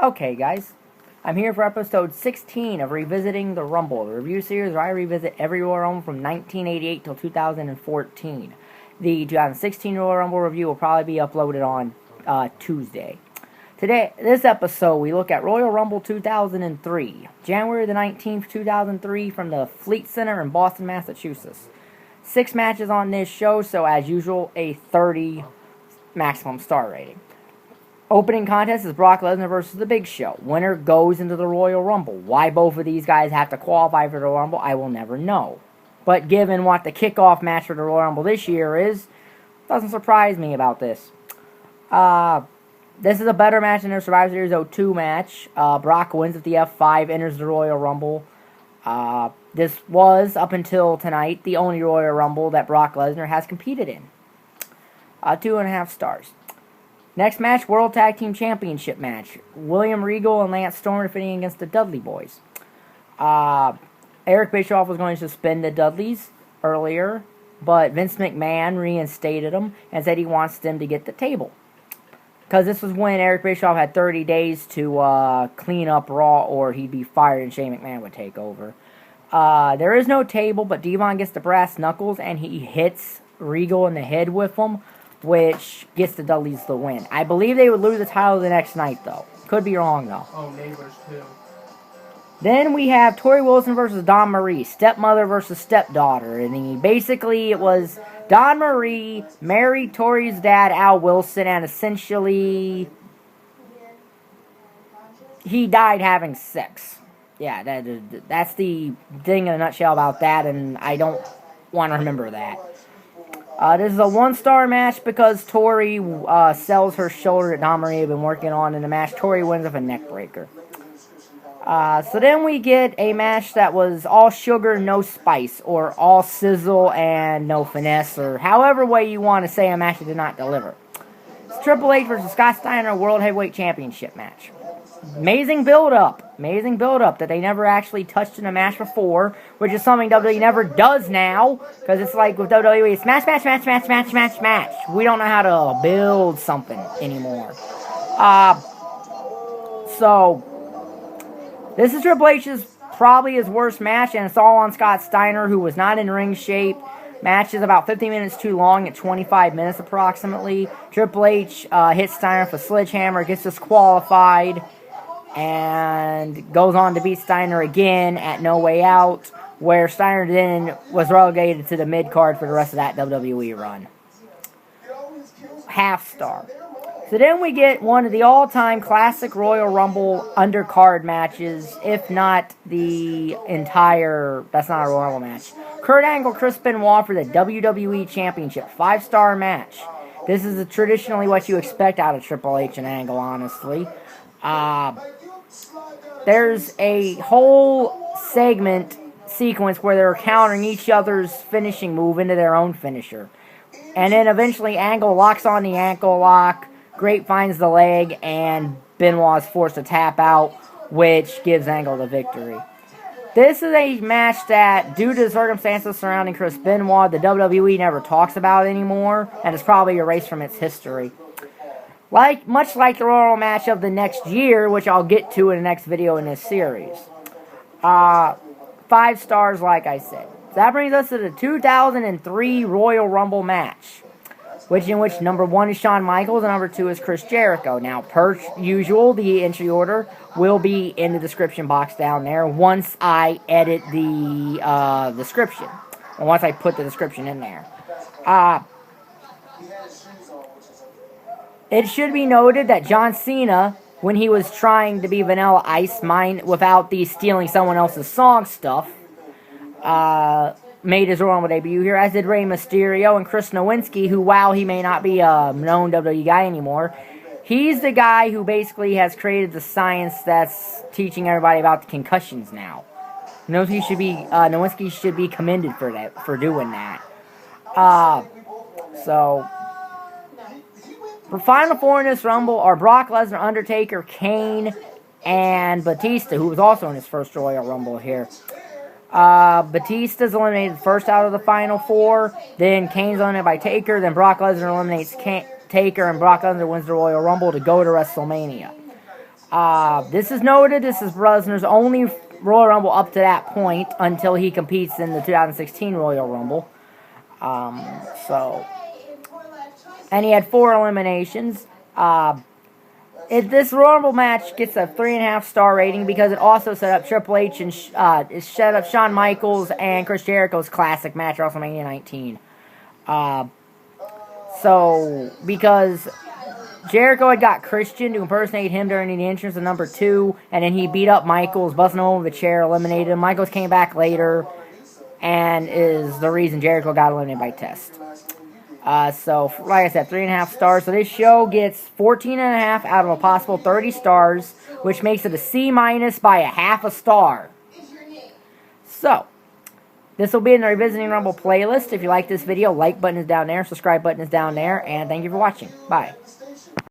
Okay, guys, I'm here for episode 16 of Revisiting the Rumble, the review series where I revisit every Royal Rumble from 1988 till 2014. The 2016 Royal Rumble review will probably be uploaded on Tuesday. Today, this episode, we look at Royal Rumble 2003, January the 19th, 2003, from the Fleet Center in Boston, Massachusetts. 6 matches on this show, so as usual, a 30 maximum star rating. Opening contest is Brock Lesnar versus The Big Show. Winner goes into the Royal Rumble. Why both of these guys have to qualify for the Royal Rumble, I will never know. But given what the kickoff match for the Royal Rumble this year is, doesn't surprise me about this. This is a better match than their Survivor Series 02 match. Brock wins with the F5, enters the Royal Rumble. This was, up until tonight, the only Royal Rumble that Brock Lesnar has competed in. 2.5 stars. Next match, World Tag Team Championship match. William Regal and Lance Storm defending against the Dudley Boys. Eric Bischoff was going to suspend the Dudleys earlier, but Vince McMahon reinstated them and said he wants them to get the table. Because this was when Eric Bischoff had 30 days to clean up Raw or he'd be fired and Shane McMahon would take over. There is no table, but Devon gets the brass knuckles and he hits Regal in the head with them, which gets the Dudleys the win. I believe they would lose the title the next night, though. Could be wrong, though. Oh, neighbors, too. Then we have Torrie Wilson versus Dawn Marie, stepmother versus stepdaughter. And basically, it was Dawn Marie married Torrie's dad, Al Wilson, and essentially he died having sex. Yeah, that's the thing in a nutshell about that, and I don't want to remember that. This is a 1-star match because Torrie sells her shoulder that Dawn Marie had been working on in the match. Torrie wins with a neck breaker. So then we get a match that was all sugar, no spice, or all sizzle and no finesse, or however way you want to say a match that did not deliver. It's Triple H versus Scott Steiner World Heavyweight Championship match. Amazing build-up that they never actually touched in a match before, which is something WWE never does now, because it's like with WWE, it's match. We don't know how to build something anymore. So, this is Triple H's probably his worst match, and it's all on Scott Steiner, who was not in ring shape. Match is about 15 minutes too long, at 25 minutes approximately. Triple H hits Steiner with a sledgehammer, gets disqualified, and goes on to beat Steiner again at No Way Out, where Steiner then was relegated to the mid-card for the rest of that WWE run. Half star. So then we get one of the all-time classic Royal Rumble undercard matches, if not the entire, that's not a Royal Rumble match. Kurt Angle, Chris Benoit for the WWE Championship. 5-star match. This is traditionally what you expect out of Triple H and Angle, honestly. There's a whole sequence where they're countering each other's finishing move into their own finisher. And then eventually Angle locks on the ankle lock, Great finds the leg, and Benoit is forced to tap out, which gives Angle the victory. This is a match that, due to the circumstances surrounding Chris Benoit, the WWE never talks about anymore, and is probably erased from its history. Much like the Royal match of the next year, which I'll get to in the next video in this series. 5 stars, like I said. So that brings us to the 2003 Royal Rumble match, in which number 1 is Shawn Michaels and number 2 is Chris Jericho. Now, per usual, the entry order will be in the description box down there once I edit the description, and once I put the description in there. It should be noted that John Cena, when he was trying to be Vanilla Ice without the stealing someone else's song stuff, made his Royal Rumble debut here, as did Rey Mysterio and Chris Nowinski, who, while he may not be a known WWE guy anymore, he's the guy who basically has created the science that's teaching everybody about the concussions now. Nowinski should be commended for doing that. For Final Four in this Rumble are Brock Lesnar, Undertaker, Kane, and Batista, who was also in his first Royal Rumble here. Batista's eliminated first out of the Final Four, then Kane's eliminated by Taker, then Brock Lesnar eliminates Taker, and Brock Lesnar wins the Royal Rumble to go to WrestleMania. This is noted. This is Lesnar's only Royal Rumble up to that point until he competes in the 2016 Royal Rumble. And he had 4 eliminations. This Royal Rumble match gets a 3.5 star rating because it also set up Triple H and it set up Shawn Michaels and Chris Jericho's classic match at WrestleMania 19. Because Jericho had got Christian to impersonate him during the entrance of number 2, and then he beat up Michaels, busting him over with a chair, eliminated him. Michaels came back later, and is the reason Jericho got eliminated by test. So, like I said, 3.5 stars. So this show gets 14.5 out of a possible 30 stars, which makes it a C- by a 0.5 star. So, this will be in the Revisiting Rumble playlist. If you like this video, like button is down there, subscribe button is down there, and thank you for watching. Bye.